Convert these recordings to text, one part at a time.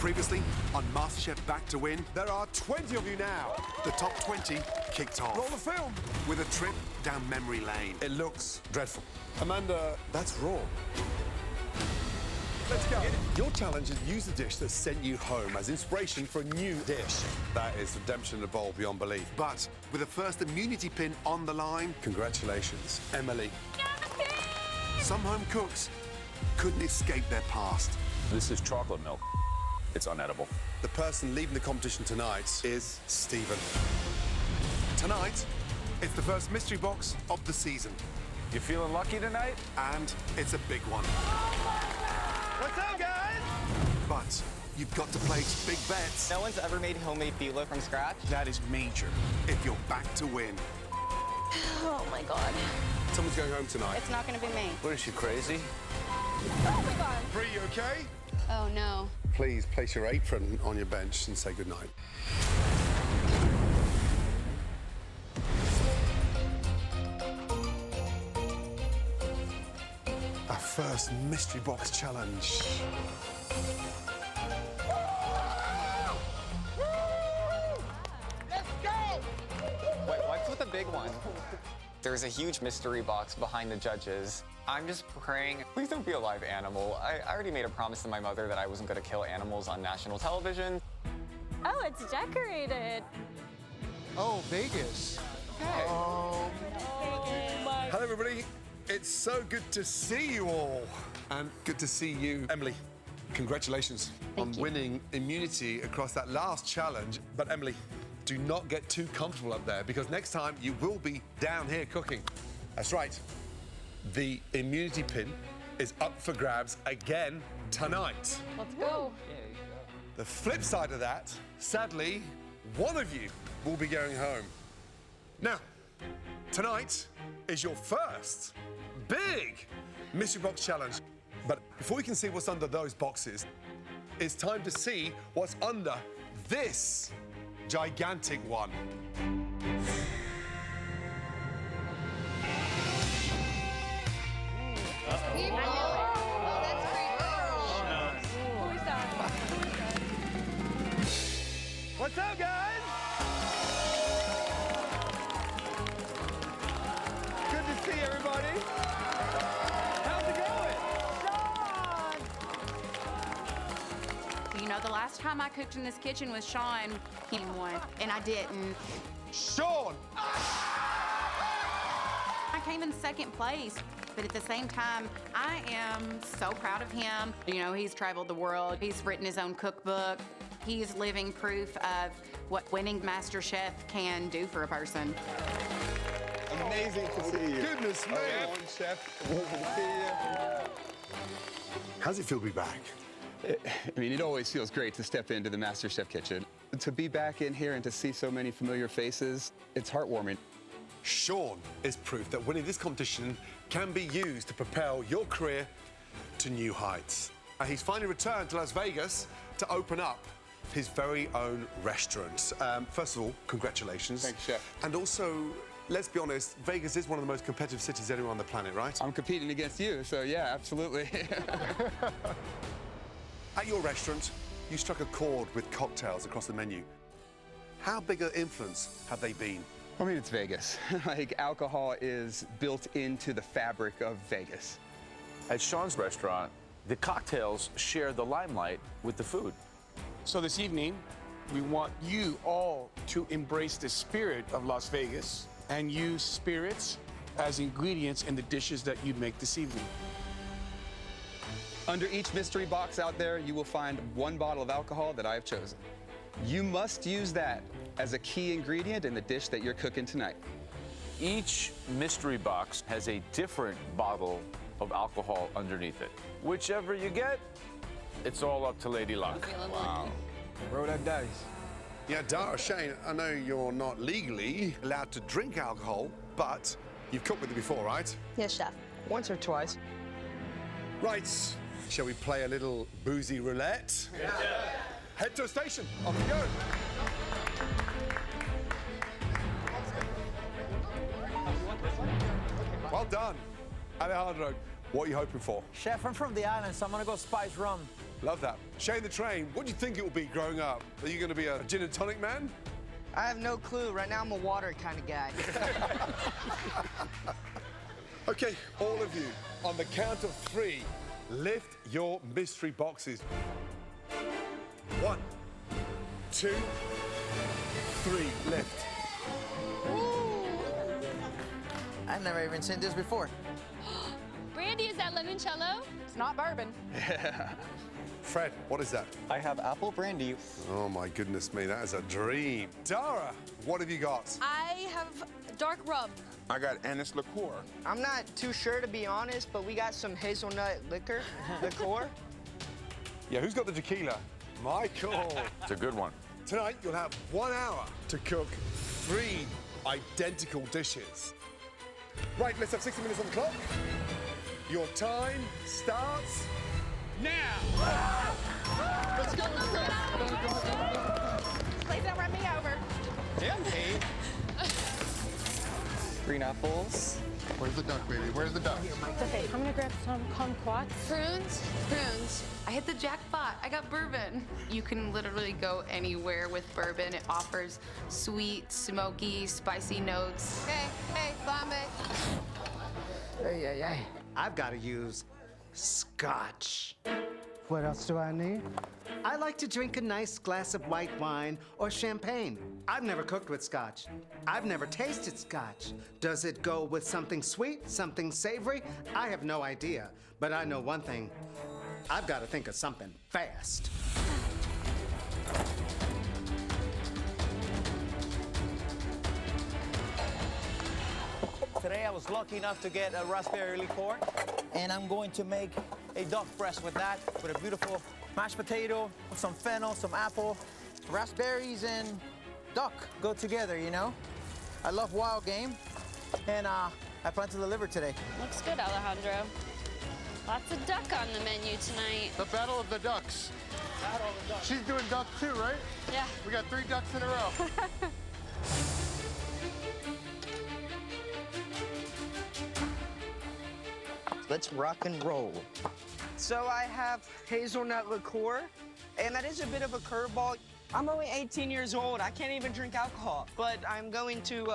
Previously on MasterChef Back to Win, there are 20 of you now. The top 20 kicked off. Roll the film. With a trip down memory lane. It looks dreadful. Amanda, that's raw. Let's go. Your challenge is use the dish that sent you home as inspiration for a new dish. That is redemption in a bowl beyond belief. But with a first immunity pin on the line, Congratulations, Emily. some home cooks couldn't escape their past. This is chocolate milk. It's unedible. The person leaving the competition tonight is Stephen. Tonight, it's the first mystery box of the season. You feeling lucky tonight? And it's a big one. What's up, guys? But you've got to place big bets No one's ever made homemade phyllo from scratch. that is major if you're back to win. Oh my God. Someone's going home tonight. It's not gonna be me. What is she, crazy? Oh my God. Bree, you okay? Oh no. Please place your apron on your bench and say goodnight. Our first mystery box challenge. Wait, what's with the big one? There's a huge mystery box behind the judges. I'm just praying, please don't be a live animal. I already made a promise to my mother that I wasn't gonna kill animals on national television. Oh, it's decorated. Oh, Vegas. Okay. Hello, everybody. It's so good to see you all. And good to see you, Emily. Congratulations on you. winning immunity across that last challenge. But, Emily, do not get too comfortable up there because next time you will be down here cooking. That's right. The immunity pin is up for grabs again tonight. Let's go. The flip side of that, sadly, one of you will be going home. Now, tonight is your first big mystery box challenge. But before we can see what's under those boxes, it's time to see what's under this gigantic one. What's up, guys? Good to see everybody. How's it going? You know, the last time I cooked in this kitchen with Sean, he won, and I didn't. Sean! I came in second place, but at the same time, I am so proud of him. You know, he's traveled the world. He's written his own cookbook. He's living proof of what winning MasterChef can do for a person. Amazing to see you. Goodness me. Chef. How's it feel to be back? I mean, it always feels great to step into the MasterChef kitchen. To be back in here and to see so many familiar faces, it's heartwarming. Sean is proof that winning this competition can be used to propel your career to new heights. He's finally returned to Las Vegas to open up his very own restaurant. First of all, congratulations. Thanks, Chef. And also, let's be honest, Vegas is one of the most competitive cities anywhere on the planet, right? I'm competing against you, so yeah, absolutely. At your restaurant, you struck a chord with cocktails across the menu. How big an influence have they been? I mean, it's Vegas. Like, alcohol is built into the fabric of Vegas. At Sean's restaurant, the cocktails share the limelight with the food. So this evening, we want you all to embrace the spirit of Las Vegas and use spirits as ingredients in the dishes that you make this evening. Under each mystery box out there, you will find one bottle of alcohol that I have chosen. You must use that as a key ingredient in the dish that you're cooking tonight. Each mystery box has a different bottle of alcohol underneath it. Whichever you get, it's all up to Lady Luck. Wow. Roll that dice. Yeah, Dara, Shane, I know you're not legally allowed to drink alcohol, but you've cooked with it before, right? Yes, chef. Once or twice. Right. Shall we play a little boozy roulette? Yeah. Head to a station. Off we go. Well done. Alejandro, what are you hoping for? Chef, I'm from the island, so I'm gonna go spice rum. Love that. Shane the Train, what do you think it will be growing up? Are you going to be a gin and tonic man? I have no clue. Right now, I'm a water kind of guy. Okay, all of you, on the count of 3, lift your mystery boxes. 1, 2, 3, lift. I've never even seen this before. Brandy, is that limoncello? It's not bourbon. Fred, what is that? I have apple brandy. Oh my goodness me, that is a dream. Dara, what have you got? I have dark rum. I got anise liqueur. I'm not too sure, to be honest, but we got some hazelnut liquor. Yeah, who's got the tequila? Michael. It's a good one. Tonight, you'll have 1 hour to cook 3 identical dishes. Right, let's have 60 minutes on the clock. Your time starts now. Let's go. Please don't run me over. Damn, Kate. Green apples. Where's the duck, baby? Where's the duck? Okay, I'm gonna grab some kumquats. Prunes. I hit the jackpot. I got bourbon. You can literally go anywhere with bourbon. It offers sweet, smoky, spicy notes. Hey, bomb it. Hey. I've got to use scotch. What else do I need? I like to drink a nice glass of white wine or champagne. I've never cooked with scotch. I've never tasted scotch. Does it go with something sweet, something savory? I have no idea. But I know one thing. I've got to think of something fast. Today I was lucky enough to get a raspberry liqueur, and I'm going to make a duck breast with that, with a beautiful mashed potato, some fennel, some apple. Raspberries and duck go together, you know? I love wild game, and I plan to deliver today. Looks good, Alejandro. Lots of duck on the menu tonight. The Battle of the Ducks. She's doing duck too, right? Yeah. We got 3 ducks in a row. Let's rock and roll. So I have hazelnut liqueur, and that is a bit of a curveball. I'm only 18 years old. I can't even drink alcohol, but I'm going to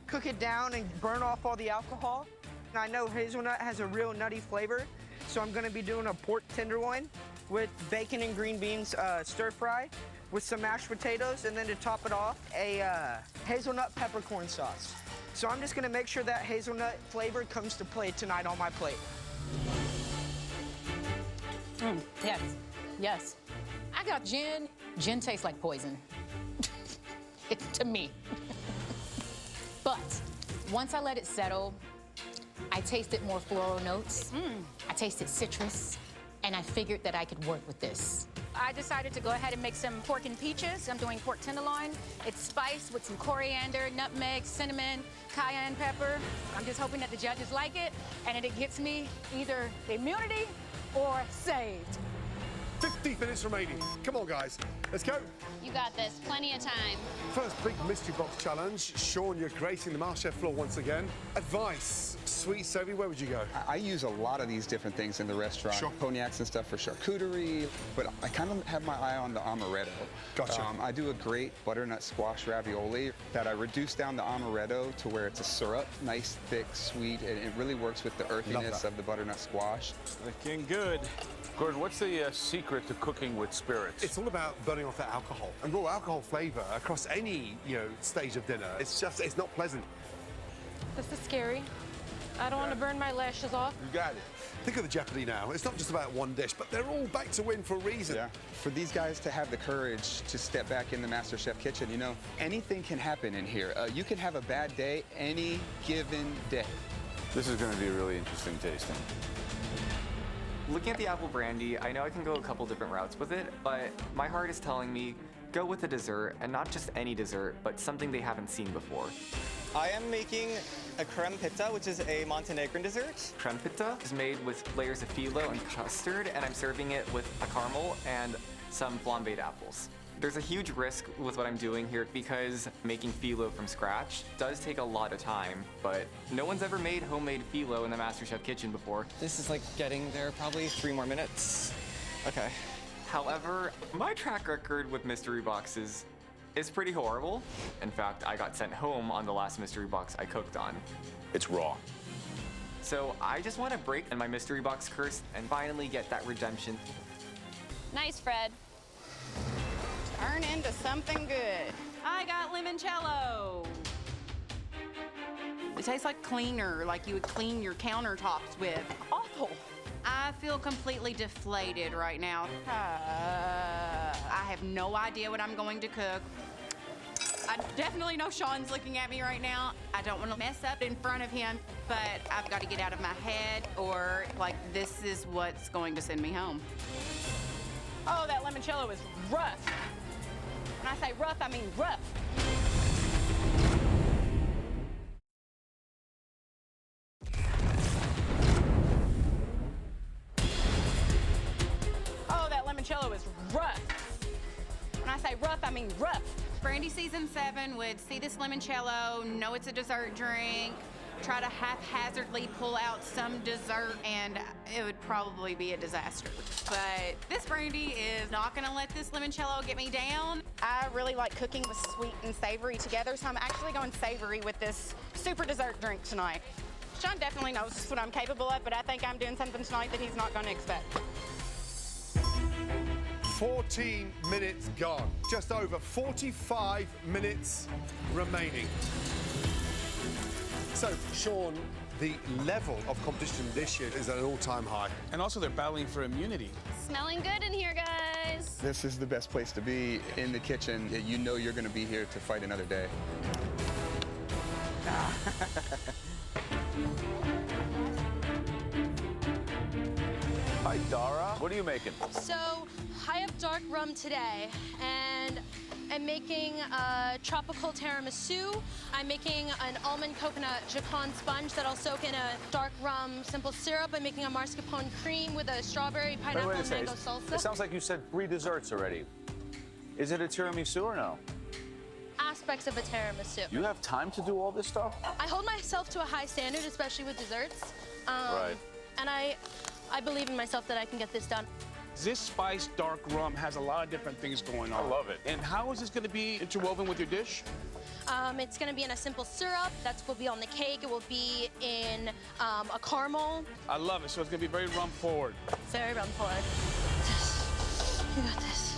cook it down and burn off all the alcohol. And I know hazelnut has a real nutty flavor, so I'm gonna be doing a pork tenderloin with bacon and green beans stir fry with some mashed potatoes, and then to top it off, a hazelnut peppercorn sauce. So I'm just gonna make sure that hazelnut flavor comes to play tonight on my plate. Yes. I got gin. Gin tastes like poison. To me. But once I let it settle, I tasted more floral notes. I tasted citrus, and I figured that I could work with this. I decided to go ahead and make some pork and peaches. I'm doing pork tenderloin. It's spiced with some coriander, nutmeg, cinnamon, cayenne pepper. I'm just hoping that the judges like it and that it gets me either the immunity or saved. 50 minutes remaining. Come on, guys. Let's go. You got this. Plenty of time. First big mystery box challenge. Sean, you're gracing the MasterChef floor once again. Advice, sweet, savory, where would you go? I use a lot of these different things in the restaurant. Sure. Cognacs and stuff for charcuterie, but I kind of have my eye on the amaretto. Gotcha. I do a great butternut squash ravioli that I reduce down the amaretto to where it's a syrup, nice, thick, sweet, and it really works with the earthiness of the butternut squash. Looking good. Gordon, what's the secret to cooking with spirits? It's all about burning off that alcohol. And raw alcohol flavor across any, stage of dinner. It's not pleasant. This is scary. I don't want to burn my lashes off. You got it. Think of the jeopardy now. It's not just about one dish, but they're all back to win for a reason. Yeah. For these guys to have the courage to step back in the MasterChef kitchen, anything can happen in here. You can have a bad day any given day. This is going to be really interesting tasting. Looking at the apple brandy, I know I can go a couple different routes with it, but my heart is telling me go with a dessert, and not just any dessert, but something they haven't seen before. I am making a creme pizza, which is a Montenegrin dessert. Creme pizza is made with layers of phyllo and custard, and I'm serving it with a caramel and some flambéed apples. There's a huge risk with what I'm doing here because making phyllo from scratch does take a lot of time, but no one's ever made homemade phyllo in the MasterChef kitchen before. This is like getting there probably 3 more minutes. Okay. However, my track record with mystery boxes is pretty horrible. In fact, I got sent home on the last mystery box I cooked on. It's raw. So I just want to break my mystery box curse and finally get that redemption. Nice, Fred. Turn into something good. I got limoncello. It tastes like cleaner, like you would clean your countertops with. Awful. I feel completely deflated right now. I have no idea what I'm going to cook. I definitely know Sean's looking at me right now. I don't want to mess up in front of him, but I've got to get out of my head or like this is what's going to send me home. Oh, that limoncello is rough. When I say rough, I mean rough. Oh, that limoncello is rough. When I say rough, I mean rough. Brandy Season 7 would see this limoncello, know it's a dessert drink, try to haphazardly pull out some dessert, and it would probably be a disaster. But this Brandy is not gonna let this limoncello get me down. I really like cooking with sweet and savory together, so I'm actually going savory with this super dessert drink tonight. Sean definitely knows what I'm capable of, but I think I'm doing something tonight that he's not gonna expect. 14 minutes gone. Just over 45 minutes remaining. So, Sean, the level of competition this year is at an all-time high. And also they're battling for immunity. Smelling good in here, guys. This is the best place to be in the kitchen. You know you're going to be here to fight another day. Hi, Dara. What are you making? So, I have dark rum today, and I'm making a tropical tiramisu. I'm making an almond coconut jacon sponge that I'll soak in a dark rum simple syrup. I'm making a mascarpone cream with a strawberry, pineapple, Wait a second. mango salsa. It sounds like you said 3 desserts already. Is it a tiramisu or no? Aspects of a tiramisu. You have time to do all this stuff? I hold myself to a high standard, especially with desserts. Right. And I believe in myself that I can get this done. This spiced dark rum has a lot of different things going on. I love it. And how is this going to be interwoven with your dish? It's going to be in a simple syrup. That will be on the cake. It will be in a caramel. I love it. So it's going to be very rum forward. Very rum forward. You got this.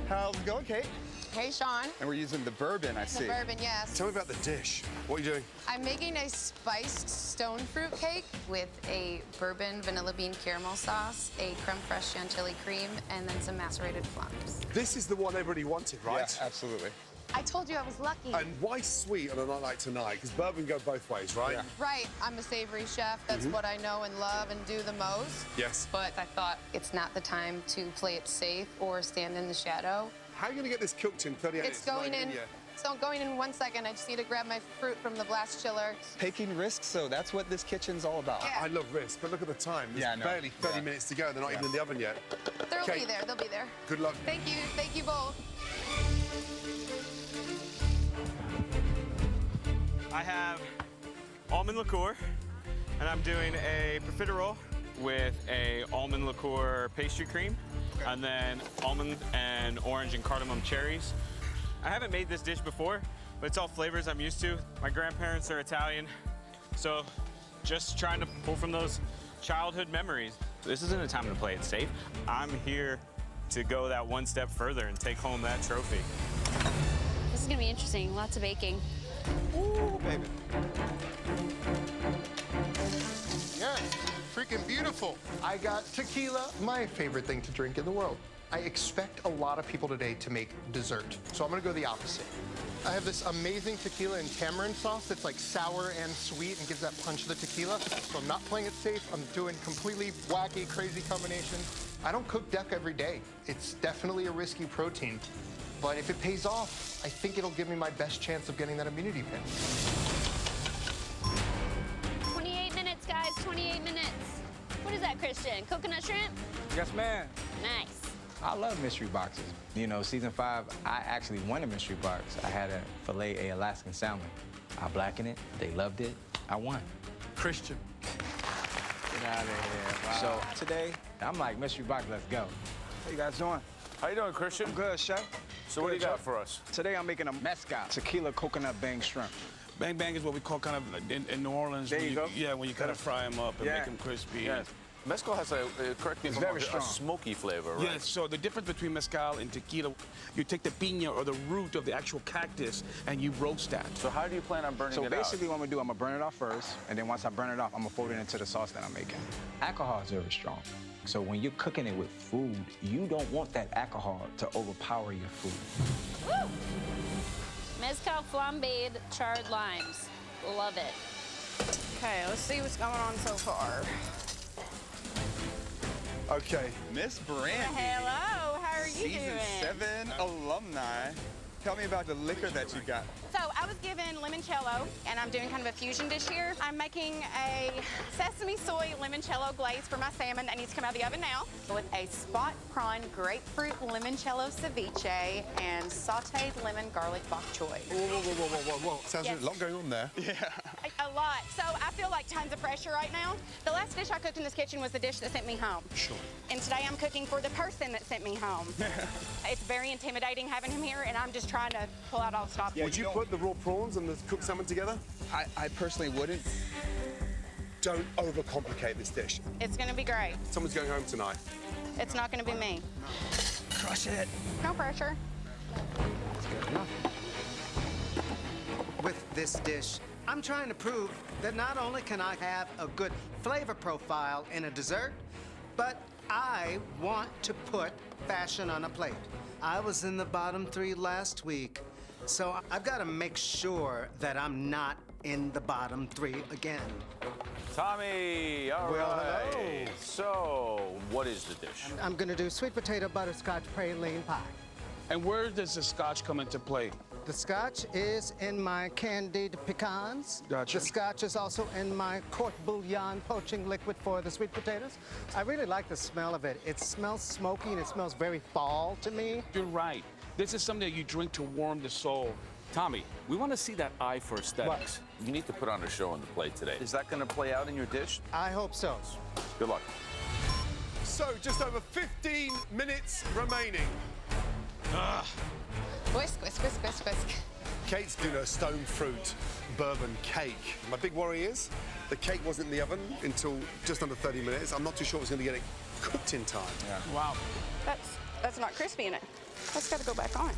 How's it going, Kate? Hey, Sean. And we're using the bourbon, I see. The bourbon, yes. Tell me about the dish. What are you doing? I'm making a spiced stone fruit cake with a bourbon vanilla bean caramel sauce, a creme fraiche chantilly cream, and then some macerated plums. This is the one everybody wanted, right? Yeah, absolutely. I told you I was lucky. And why sweet on a night like tonight? Because bourbon go both ways, right? Yeah. Right, I'm a savory chef. That's what I know and love and do the most. Yes. But I thought it's not the time to play it safe or stand in the shadow. How are you going to get this cooked in 38 minutes? It's going in. yet? So going in 1 second. I just need to grab my fruit from the blast chiller. Taking risks, so that's what this kitchen's all about. I love risk, but look at the time. There's Yeah, I know. barely 30 minutes to go. They're not even in the oven yet. They'll Okay. be there. They'll be there. Good luck. Thank you. Thank you both. I have almond liqueur, and I'm doing a profiterole with a almond liqueur pastry cream, and then almond and orange and cardamom cherries. I haven't made this dish before, but it's all flavors I'm used to. My grandparents are Italian, so just trying to pull from those childhood memories. This isn't a time to play it safe. I'm here to go that one step further and take home that trophy. This is gonna be interesting. Lots of baking. Ooh, baby. Yes, freaking beautiful. I got tequila, my favorite thing to drink in the world. I expect a lot of people today to make dessert, so I'm gonna go the opposite. I have this amazing tequila and tamarind sauce that's like sour and sweet and gives that punch of the tequila. So I'm not playing it safe. I'm doing completely wacky, crazy combinations. I don't cook duck every day. It's definitely a risky protein. But if it pays off, I think it'll give me my best chance of getting that immunity pin. 28 minutes, guys. 28 minutes. What is that, Christian? Coconut shrimp? Yes, ma'am. Nice. I love mystery boxes. You know, season 5, I actually won a mystery box. I had a filet Alaskan salmon. I blackened it. They loved it. I won. Christian, out of here. Wow. So today, I'm like, mystery box, let's go. How you guys doing? How you doing, Christian? Good, chef. So what do you got for us? Today I'm making a mezcal, tequila coconut bang shrimp. Bang bang is what we call kind of like in New Orleans. There you go. Yeah, when you kind of fry them up and make them crispy. Yes. Mezcal has a, correct me if I'm wrong, a smoky flavor, right? Yes, so the difference between mezcal and tequila, you take the piña or the root of the actual cactus and you roast that. So how do you plan on burning it out? So basically what I'm gonna do, I'm gonna burn it off first, and then once I burn it off, I'm gonna fold it into the sauce that I'm making. Alcohol is very strong. So when you're cooking it with food, you don't want that alcohol to overpower your food. Woo! Mezcal flambéed charred limes. Love it. Okay, let's see what's going on so far. Okay. Miss Brandy. Hello, how are you Season doing? 7 alumni. Tell me about the liquor that you got. So I was given limoncello, and I'm doing kind of a fusion dish here. I'm making a sesame soy limoncello glaze for my salmon that needs to come out of the oven now, with a spot prawn grapefruit limoncello ceviche and sauteed lemon garlic bok choy. Whoa. Sounds like a lot going on there. Yeah. A lot. So I feel like tons of pressure right now. The last dish I cooked in this kitchen was the dish that sent me home. Sure. And today I'm cooking for the person that sent me home. It's very intimidating having him here, and I'm just trying to pull out all the stops. Would you put the raw prawns and the cooked salmon together? I personally wouldn't. Don't overcomplicate this dish. It's gonna be great. Someone's going home tonight. It's not gonna be me. Crush it. No pressure. With this dish, I'm trying to prove that not only can I have a good flavor profile in a dessert, but I want to put fashion on a plate. I was in the bottom 3 last week, so I've got to make sure that I'm not in the bottom 3 again. Tommy, all right. Hello. So, what is the dish? I'm gonna do sweet potato butterscotch praline pie. And where does the scotch come into play? The scotch is in my candied pecans. Gotcha. The scotch is also in my court bouillon poaching liquid for the sweet potatoes. I really like the smell of it. It smells smoky and it smells very fall to me. You're right. This is something that you drink to warm the soul. Tommy, we want to see that eye for aesthetics. You need to put on a show on the plate today. Is that going to play out in your dish? I hope so. Good luck. So, just over 15 minutes remaining. Whisk, whisk, whisk, whisk, whisk. Kate's doing a stone fruit bourbon cake. My big worry is the cake wasn't in the oven until just under 30 minutes. I'm not too sure it's going to get it cooked in time. Yeah. Wow. That's not crispy in it. That's got to go back on.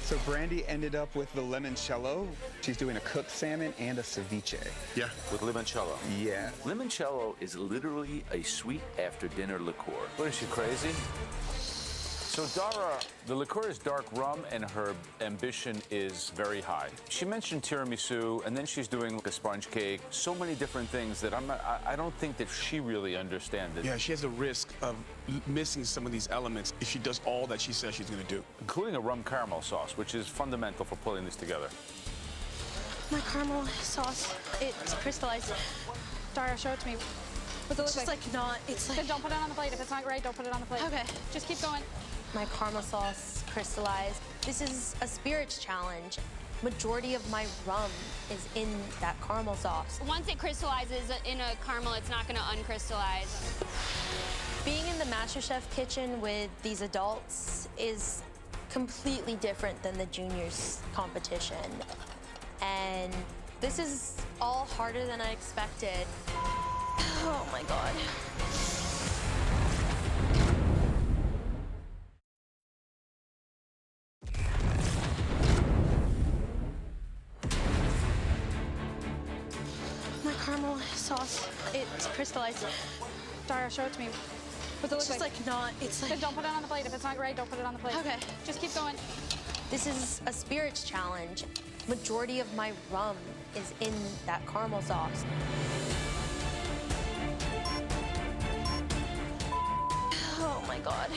So Brandy ended up with the limoncello. She's doing a cooked salmon and a ceviche. Yeah. With limoncello. Yeah. Limoncello is literally a sweet after-dinner liqueur. What is she, crazy? So Dara, the liqueur is dark rum and her ambition is very high. She mentioned tiramisu and then she's doing like a sponge cake. So many different things that I don't think that she really understands it. Yeah, she has a risk of missing some of these elements if she does all that she says she's gonna do. Including a rum caramel sauce, which is fundamental for putting this together. My caramel sauce, it's crystallized. Dara, show it to me. What's it look It's just like not, it's like... Then don't put it on the plate. If it's not right, don't put it on the plate. Okay. Just keep going. My caramel sauce crystallized. This is a spirits challenge. Majority of my rum is in that caramel sauce. Once it crystallizes in a caramel, it's not gonna uncrystallize. Being in the MasterChef kitchen with these adults is completely different than the juniors competition. And this is all harder than I expected. Oh my God. My caramel sauce, it's crystallized. Dara, show it to me. What's it look It's just like not, it's like... Then don't put it on the plate. If it's not right, don't put it on the plate. Okay. Just keep going. This is a spirits challenge. Majority of my rum is in that caramel sauce. Oh my God.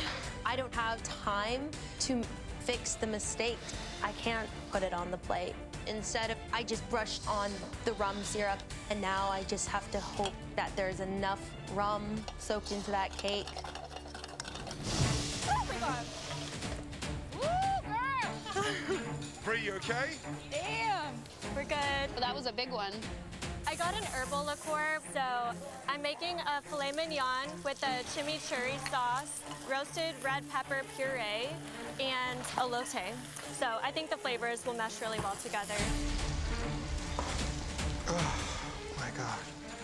I don't have time to fix the mistake. I can't put it on the plate. Instead, I just brushed on the rum syrup, and now I just have to hope that there's enough rum soaked into that cake. Oh my God. Woo, girl! Bree, you okay? Damn. We're good. Well, that was a big one. I got an herbal liqueur, so I'm making a filet mignon with a chimichurri sauce, roasted red pepper puree, and elote. So I think the flavors will mesh really well together. Oh my God.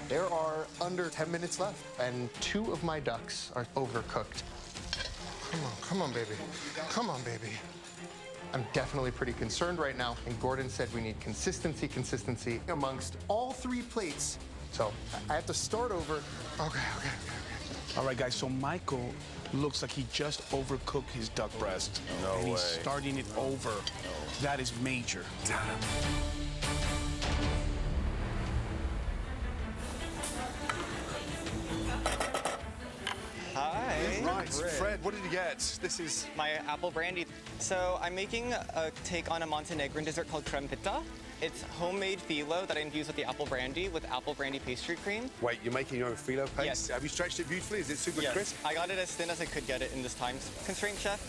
There are under 10 minutes left, and 2 of my ducks are overcooked. Come on, baby. Come on, baby. I'm definitely pretty concerned right now, and Gordon said we need consistency amongst all 3 plates. So I have to start over. Okay. All right, guys, so Michael looks like he just overcooked his duck breast. No and he's way. starting it over. That is major. Hi. Right, Fred, what did you get? This is my apple brandy. So I'm making a take on a Montenegrin dessert called creme pita. It's homemade phyllo that I infuse with the apple brandy with apple brandy pastry cream. Wait, you're making your own phyllo paste? Yes. Have you stretched it beautifully? Is it super Yes. crisp? I got it as thin as I could get it in this time constraint, chef.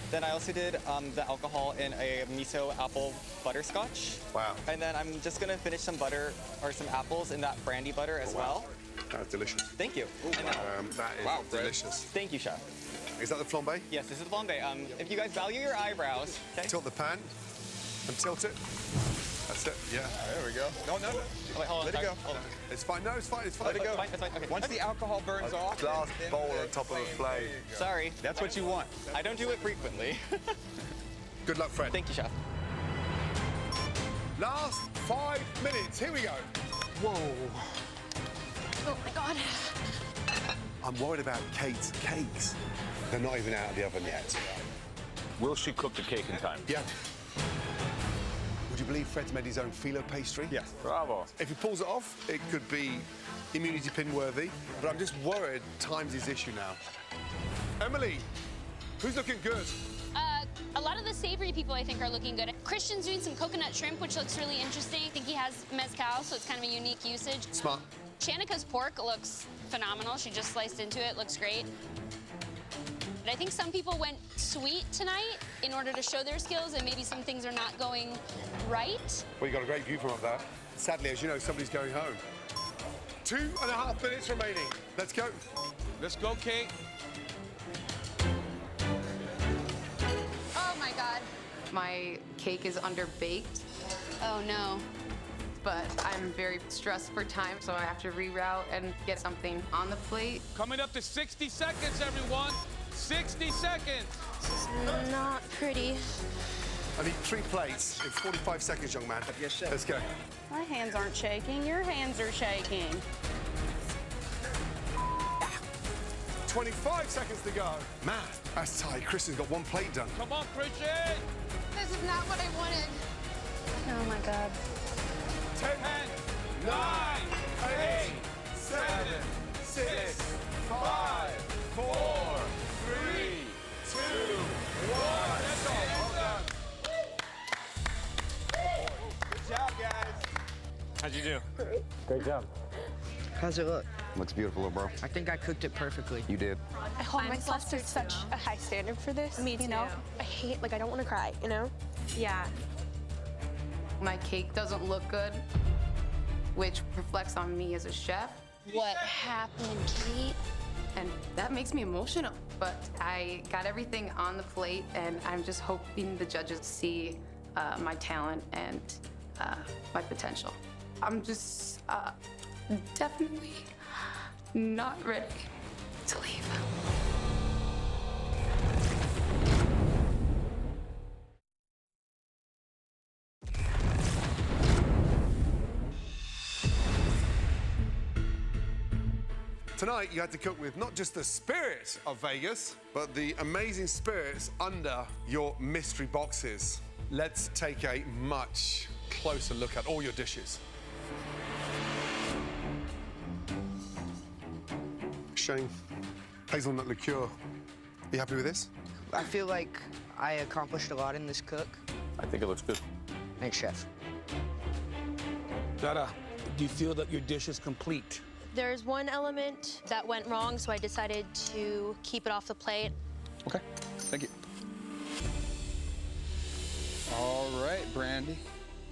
Then I also did the alcohol in a miso apple butterscotch. Wow. And then I'm just gonna finish some butter or some apples in that brandy butter as well. That's delicious. Thank you. And then- That is Fred. delicious. Thank you, chef. Is that the flambe? Yes, this is the flambe. If you guys value your eyebrows, okay? Tilt the pan and tilt it. That's it. Yeah. There we go. No. Oh, wait, hold on, Let it sorry. go. Hold on. It's fine. No, it's fine. It's fine. Let it go. It's fine, okay. Once the alcohol burns off, glass then bowl the on top of a flame. Sorry. That's what you want. I don't do it frequently. Good luck, Fred. Thank you, chef. Last 5 minutes. Here we go. Whoa. Oh my God. I'm worried about Kate's cakes. They're not even out of the oven yet. Will she cook the cake in time? Yeah. Would you believe Fred's made his own phyllo pastry? Yes. Bravo. If he pulls it off, it could be immunity pin worthy, but I'm just worried time's his issue now. Emily, who's looking good? A lot of the savory people, I think, are looking good. Christian's doing some coconut shrimp, which looks really interesting. I think he has mezcal, so it's kind of a unique usage. Smart. Shanika's pork looks phenomenal. She just sliced into it, looks great. But I think some people went sweet tonight in order to show their skills, and maybe some things are not going right. Well, you got a great view from up there. Sadly, as you know, somebody's going home. 2.5 minutes remaining. Let's go. Let's go, Kate. Oh my God. My cake is underbaked, Oh, no. but I'm very stressed for time, so I have to reroute and get something on the plate. Coming up to 60 seconds, everyone. 60 seconds. This is not pretty. I need 3 plates in 45 seconds, young man. Yes, chef. Let's go. My hands aren't shaking. Your hands are shaking. 25 seconds to go. Man, that's tight. Kristen's got 1 plate done. Come on, Christian. This is not what I wanted. Oh my God. 10, 9, 8, 7, 6, 5, 4, 3, 2, 1. That's all. Well done. Good job, guys. How'd you do? Great job. How's it look? Looks beautiful, little bro. I think I cooked it perfectly. You did. I hold myself to such a high standard for this. Me too. You know? I hate, I don't want to cry, you know? Yeah. My cake doesn't look good, which reflects on me as a chef. What happened, Kate? And that makes me emotional. But I got everything on the plate, and I'm just hoping the judges see my talent and my potential. I'm just definitely not ready to leave. Tonight, you had to cook with not just the spirit of Vegas, but the amazing spirits under your mystery boxes. Let's take a much closer look at all your dishes. Shane, hazelnut liqueur. You happy with this? I feel like I accomplished a lot in this cook. I think it looks good. Thanks, chef. Dada, do you feel that your dish is complete? There's one element that went wrong, so I decided to keep it off the plate. Okay, thank you. All right, Brandy.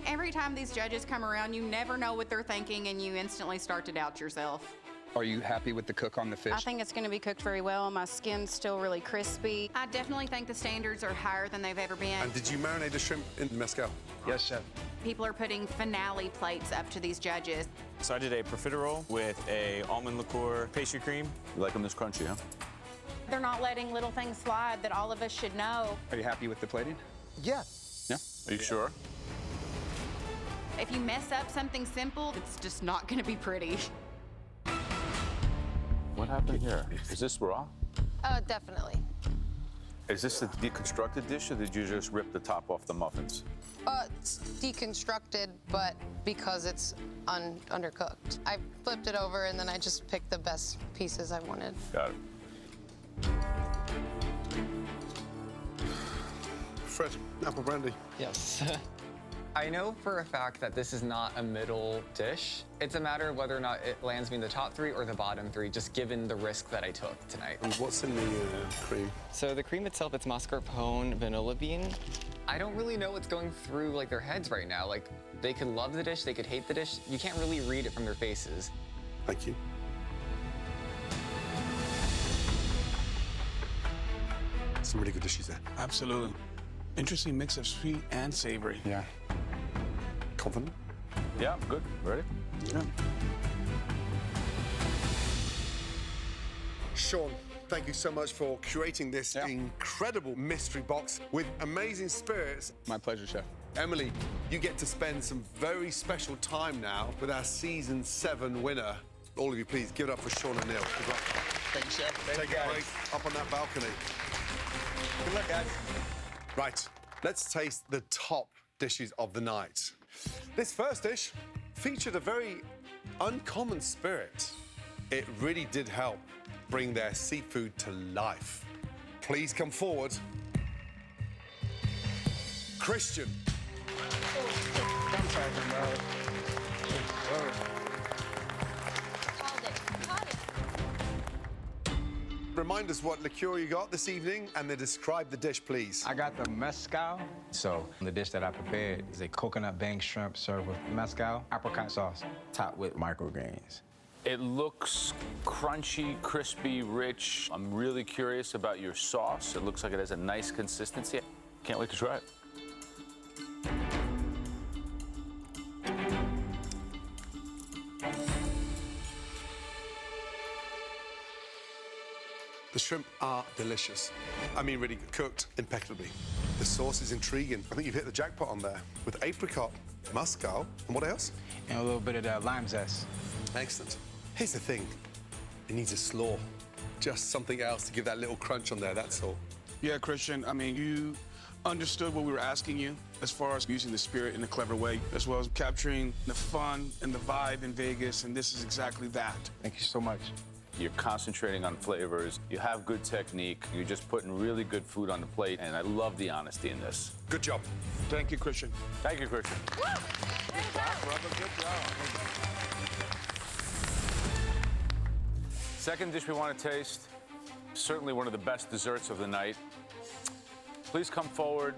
Every time these judges come around, you never know what they're thinking and you instantly start to doubt yourself. Are you happy with the cook on the fish? I think it's going to be cooked very well. My skin's still really crispy. I definitely think the standards are higher than they've ever been. And did you marinate the shrimp in mezcal? Yes, chef. People are putting finale plates up to these judges. So I did a profiterole with a almond liqueur pastry cream. You like them this crunchy, huh? They're not letting little things slide that all of us should know. Are you happy with the plating? Yeah. Yeah. Are you sure? If you mess up something simple, it's just not going to be pretty. What happened here? Is this raw? Definitely. Is this a deconstructed dish, or did you just rip the top off the muffins? It's deconstructed, but because it's undercooked. I flipped it over and then I just picked the best pieces I wanted. Got it. Fred, apple brandy. Yes. I know for a fact that this is not a middle dish. It's a matter of whether or not it lands me in the top 3 or the bottom 3, just given the risk that I took tonight. And what's in the cream? So the cream itself, it's mascarpone vanilla bean. I don't really know what's going through like their heads right now. Like they could love the dish, they could hate the dish. You can't really read it from their faces. Thank you. Some really good dishes there. Absolutely. Interesting mix of sweet and savory. Yeah. Confident? Yeah, good. Ready? Yeah. Sean, thank you so much for curating this incredible mystery box with amazing spirits. My pleasure, chef. Emily, you get to spend some very special time now with our Season 7 winner. All of you, please give it up for Sean and Neil. Good luck. Thanks, chef. Take a break up on that balcony. Good luck, guys. Right, let's taste the top dishes of the night. This first dish featured a very uncommon spirit. It really did help bring their seafood to life. Please come forward. Christian. Remind us what liqueur you got this evening and then describe the dish, please. I got the mezcal. So the dish that I prepared is a coconut bang shrimp served with mezcal, apricot sauce, topped with microgreens. It looks crunchy, crispy, rich. I'm really curious about your sauce. It looks like it has a nice consistency. Can't wait to try it. The shrimp are delicious. I mean, really cooked impeccably. The sauce is intriguing. I think you've hit the jackpot on there with apricot, muscal, and what else? And a little bit of that lime zest. Excellent. Here's the thing. It needs a slaw. Just something else to give that little crunch on there, that's all. Yeah, Christian, I mean, you understood what we were asking you as far as using the spirit in a clever way, as well as capturing the fun and the vibe in Vegas, and this is exactly that. Thank you so much. You're concentrating on flavors. You have good technique. You're just putting really good food on the plate, and I love the honesty in this. Good job. Thank you, Christian. Thank you, Christian. Good job, brother. Good job. Second dish we want to taste, certainly one of the best desserts of the night. Please come forward.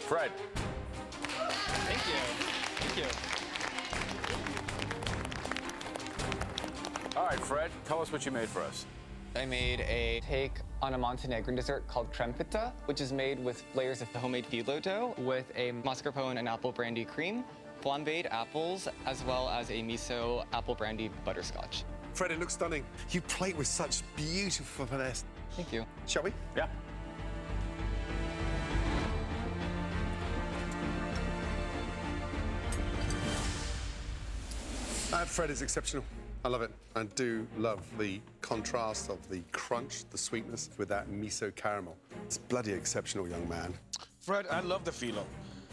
Fred. Thank you. Thank you. All right, Fred, tell us what you made for us. I made a take on a Montenegrin dessert called crempita, which is made with layers of homemade phyllo dough with a mascarpone and apple brandy cream, flambéed apples, as well as a miso apple brandy butterscotch. Fred, it looks stunning. You plate with such beautiful finesse. Thank you. Shall we? Yeah. Fred is exceptional. I love it. I do love the contrast of the crunch, the sweetness with that miso caramel. It's bloody exceptional, young man. Fred, I love the phyllo.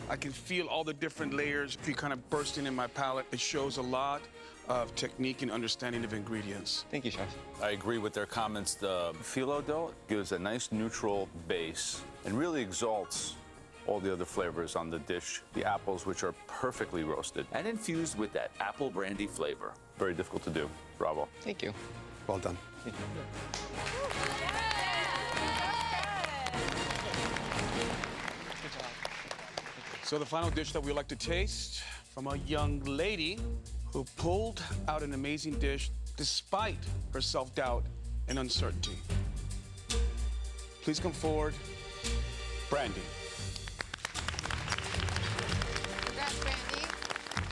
I can feel all the different layers kind of bursting in my palate. It shows a lot of technique and understanding of ingredients. Thank you, Chef. I agree with their comments. The phyllo dough gives a nice neutral base and really exalts all the other flavors on the dish. The apples, which are perfectly roasted and infused with that apple brandy flavor. Very difficult to do. Bravo. Thank you. Well done. Thank you. So the final dish that we'd like to taste from a young lady who pulled out an amazing dish despite her self-doubt and uncertainty. Please come forward, Brandy. Congrats, Brandy.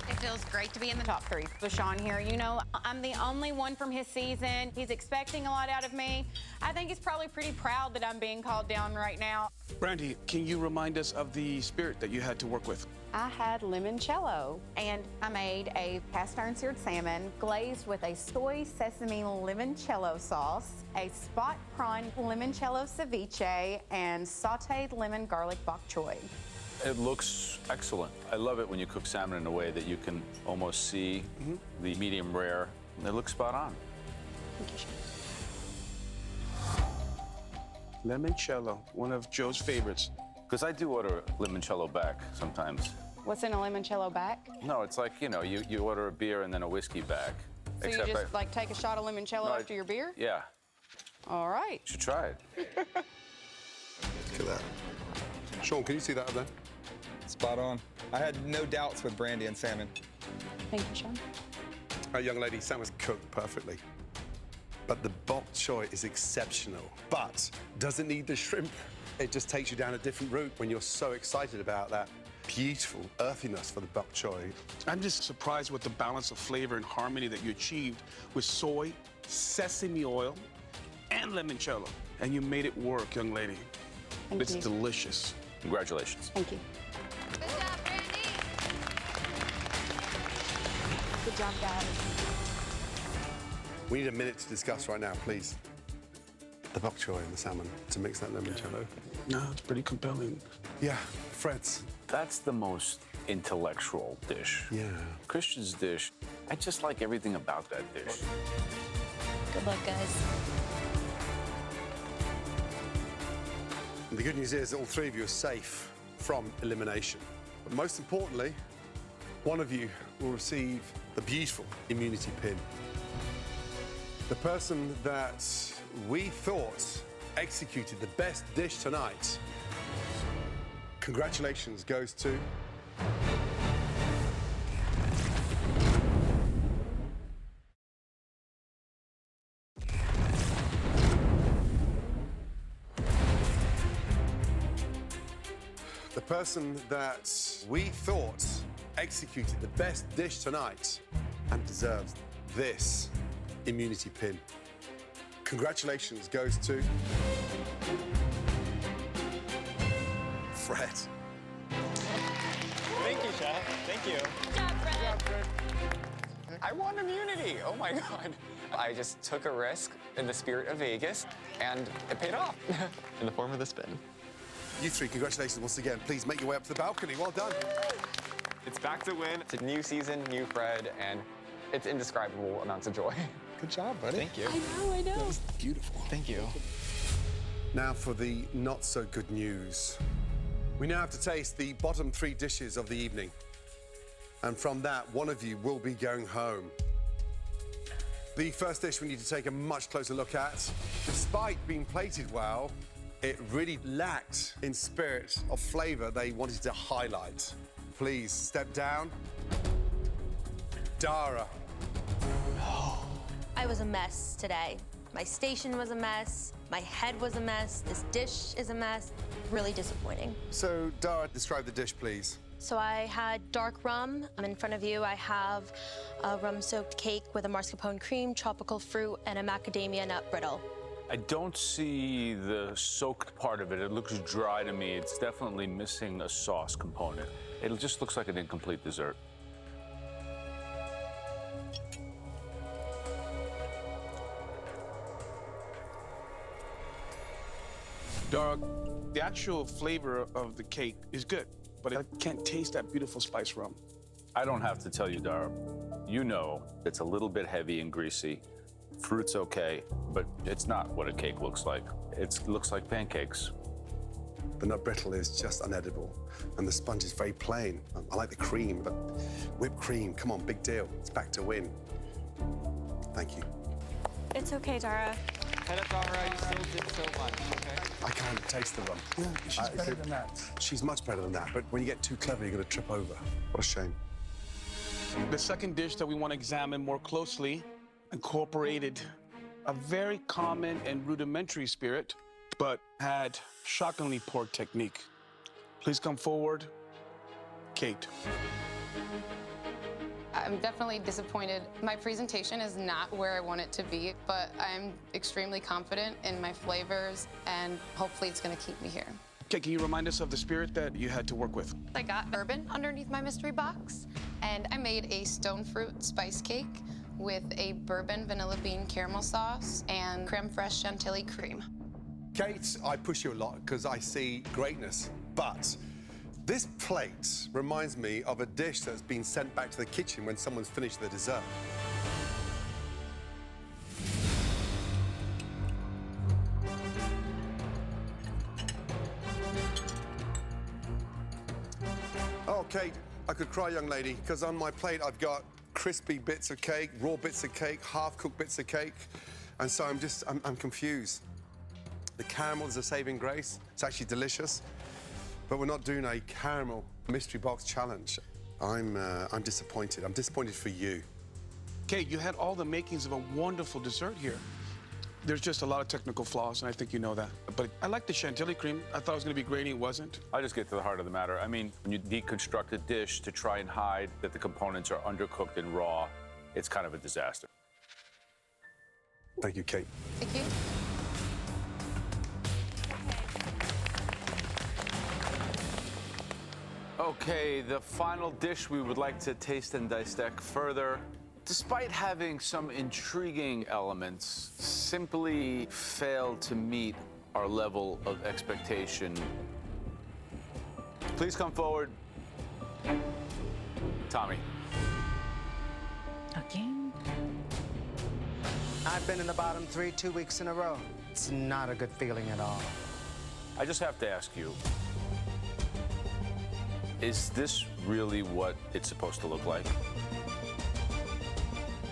It feels great to be in the top 3 with Sean here. You know, I'm the only one from his season. He's expecting a lot out of me. I think he's probably pretty proud that I'm being called down right now. Brandy, can you remind us of the spirit that you had to work with? I had limoncello, and I made a cast iron seared salmon glazed with a soy sesame limoncello sauce, a spot prawn limoncello ceviche, and sauteed lemon garlic bok choy. It looks excellent. I love it when you cook salmon in a way that you can almost see the medium rare. It looks spot on. Thank you, Chef. Limoncello, one of Joe's favorites. Because I do order limoncello back sometimes. What's in a limoncello back? No, it's like, you know, you order a beer and then a whiskey back. So you just like take a shot of limoncello after your beer? Yeah. All right. You should try it. Look at that. Sean, can you see that up there? Spot on. I had no doubts with brandy and salmon. Thank you, Sean. That young lady, salmon's cooked perfectly. But the bok choy is exceptional. But doesn't need the shrimp. It just takes you down a different route when you're so excited about that beautiful earthiness for the bok choy. I'm just surprised with the balance of flavor and harmony that you achieved with soy, sesame oil, and limoncello. And you made it work, young lady. It's delicious. Congratulations. Thank you. Good job, Brandy. Good job, guys. We need a minute to discuss right now, please. The bok choy and the salmon to mix that limoncello. No, it's pretty compelling. Yeah, Fred's. That's the most intellectual dish. Yeah. Christian's dish, I just like everything about that dish. Good luck, guys. And the good news is that all 3 of you are safe from elimination. But most importantly, one of you will receive the beautiful immunity pin. The person that we thought executed the best dish tonight, congratulations goes to... The person that we thought executed the best dish tonight and deserves this immunity pin. Congratulations goes to... Fred. Thank you, Chef. Thank you. Good job, Fred. I won immunity. Oh my God. I just took a risk in the spirit of Vegas, and it paid off in the form of the spin. You 3, congratulations once again. Please make your way up to the balcony. Well done. It's back to win. It's a new season, new Fred, and it's indescribable amounts of joy. Good job, buddy. Thank you. I know. That was beautiful. Thank you. Now for the not so good news. We now have to taste the bottom 3 dishes of the evening. And from that, one of you will be going home. The first dish we need to take a much closer look at. Despite being plated well, it really lacked in spirit of flavor they wanted to highlight. Please step down. Dara. I was a mess today. My station was a mess. My head was a mess. This dish is a mess. Really disappointing. So, Dara, describe the dish, please. So I had dark rum. In front of you, I have a rum-soaked cake with a mascarpone cream, tropical fruit, and a macadamia nut brittle. I don't see the soaked part of it. It looks dry to me. It's definitely missing a sauce component. It just looks like an incomplete dessert. Dara, the actual flavor of the cake is good, but I can't taste that beautiful spice rum. I don't have to tell you, Dara. You know it's a little bit heavy and greasy. Fruit's okay, but it's not what a cake looks like. It looks like pancakes. The nut brittle is just unedible, and the sponge is very plain. I like the cream, but whipped cream, come on, big deal. It's back to win. Thank you. It's okay, Dara. Dara, you still did so much, okay? I can't taste the rum. Yeah, she's better than that. She's much better than that, but when you get too clever, you're going to trip over. What a shame. The second dish that we want to examine more closely incorporated a very common and rudimentary spirit, but had shockingly poor technique. Please come forward, Kate. I'm definitely disappointed. My presentation is not where I want it to be, but I'm extremely confident in my flavors, and hopefully it's going to keep me here. Okay, can you remind us of the spirit that you had to work with? I got bourbon underneath my mystery box, and I made a stone fruit spice cake with a bourbon vanilla bean caramel sauce and creme fraiche chantilly cream. Kate, I push you a lot because I see greatness, but this plate reminds me of a dish that's been sent back to the kitchen when someone's finished their dessert. Oh, Kate, I could cry, young lady, because on my plate I've got crispy bits of cake, raw bits of cake, half-cooked bits of cake, and so I'm confused. The caramel is a saving grace. It's actually delicious, but we're not doing a caramel mystery box challenge. I'm disappointed. I'm disappointed for you. Kate, you had all the makings of a wonderful dessert here. There's just a lot of technical flaws, and I think you know that. But I like the chantilly cream. I thought it was going to be great, and it wasn't. I just get to the heart of the matter. I mean, when you deconstruct a dish to try and hide that the components are undercooked and raw, it's kind of a disaster. Thank you, Kate. Thank you. Okay, the final dish we would like to taste and dissect further, despite having some intriguing elements, simply failed to meet our level of expectation. Please come forward. Tommy. Again? I've been in the bottom 3 2 weeks in a row. It's not a good feeling at all. I just have to ask you, is this really what it's supposed to look like?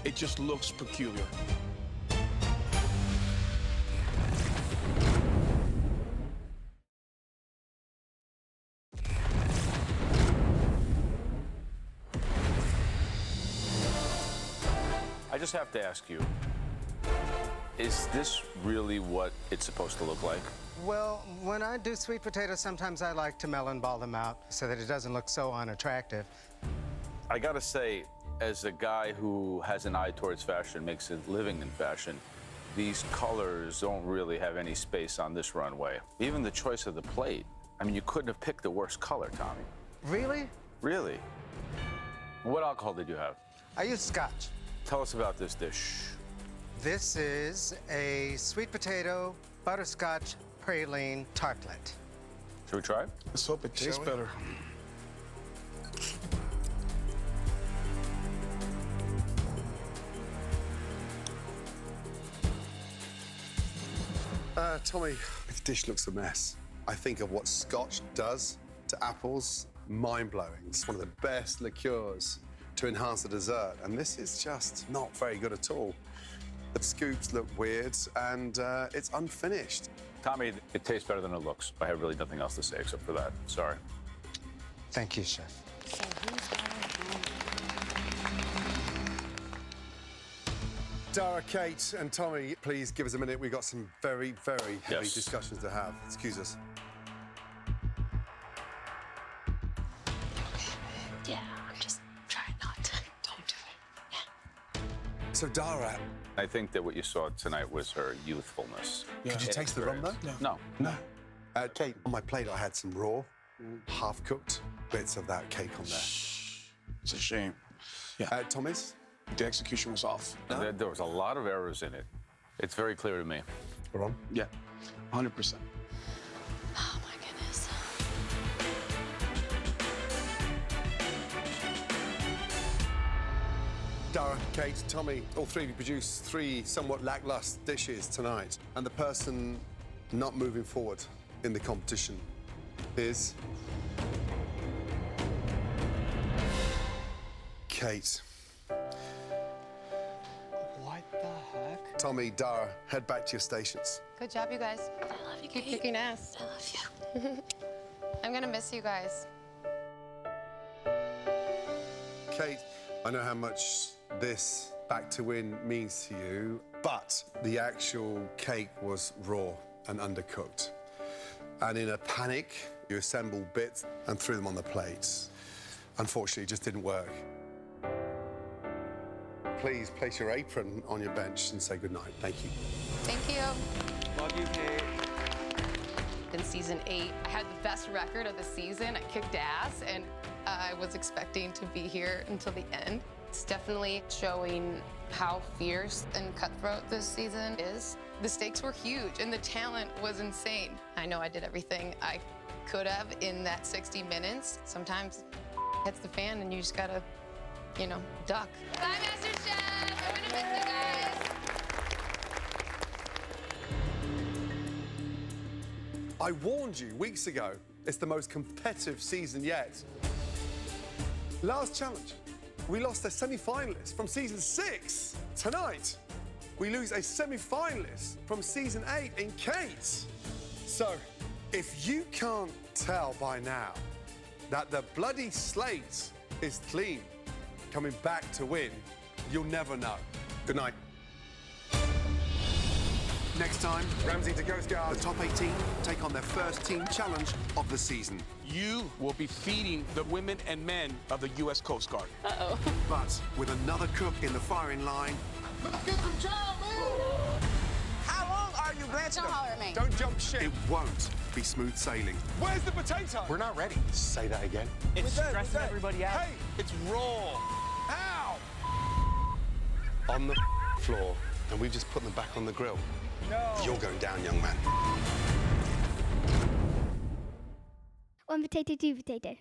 It just looks peculiar. I just have to ask you, is this really what it's supposed to look like? Well, when I do sweet potatoes, sometimes I like to melon ball them out so that it doesn't look so unattractive. I gotta say, as a guy who has an eye towards fashion, makes a living in fashion, these colors don't really have any space on this runway. Even the choice of the plate. I mean, you couldn't have picked the worst color, Tommy. Really? Really? What alcohol did you have? I use scotch. Tell us about this dish. This is a sweet potato butterscotch praline tartlet. Should we try it? Let's hope it tastes better. Tommy, this dish looks a mess. I think of what scotch does to apples, mind-blowing. It's one of the best liqueurs to enhance the dessert, and this is just not very good at all. The scoops look weird, and it's unfinished. Tommy, it tastes better than it looks. I have really nothing else to say except for that. Sorry. Thank you, Chef. Dara, Kate, and Tommy, please give us a minute. We've got some very, very heavy discussions to have. Excuse us. Yeah, I'm just trying not to. Don't do it. So, Dara. I think that what you saw tonight was her youthfulness. Could you taste the rum, though? No. No. Kate, on my plate, I had some raw, half-cooked bits of that cake on there. It's a shame. Yeah. Thomas? The execution was off. There was a lot of errors in it. It's very clear to me. We're on? Yeah, 100%. Oh, my goodness. Dara, Kate, Tommy, all three of you produced 3 somewhat lackluster dishes tonight. And the person not moving forward in the competition is Kate. What the heck? Tommy, Dara, head back to your stations. Good job, you guys. I love you, Keep Kate. kicking ass. I love you. I'm gonna miss you guys. Kate, I know how much this back to win means to you, but the actual cake was raw and undercooked. And in a panic, you assembled bits and threw them on the plates. Unfortunately, it just didn't work. Please place your apron on your bench and say goodnight. Thank you. Thank you. Love you, Kate. In season 8, I had the best record of the season. I kicked ass, and I was expecting to be here until the end. It's definitely showing how fierce and cutthroat this season is. The stakes were huge, and the talent was insane. I know I did everything I could have in that 60 minutes. Sometimes hits the fan, and you just gotta, you know, duck. Bye, MasterChef. I'm gonna miss you guys. I warned you weeks ago, it's the most competitive season yet. Last challenge, we lost a semi-finalist from season 6. Tonight, we lose a semi-finalist from season 8 in Kate. So, if you can't tell by now that the bloody slate is clean, coming back to win, you'll never know. Good night. Next time, Ramsey to Coast Guard. the top 18 take on their first team challenge of the season. You will be feeding the women and men of the U.S. Coast Guard. Uh-oh. But with another cook in the firing line, Let's get some chow, man! How long are you, Blanche? Don't holler at me. Don't jump ship. it won't be smooth sailing. Where's the potato? We're not ready. Say that again. It's stressing everybody out. Hey, it's raw. Ow! On the floor, and we've just put them back on the grill. No. You're going down, young man. One potato, two potato.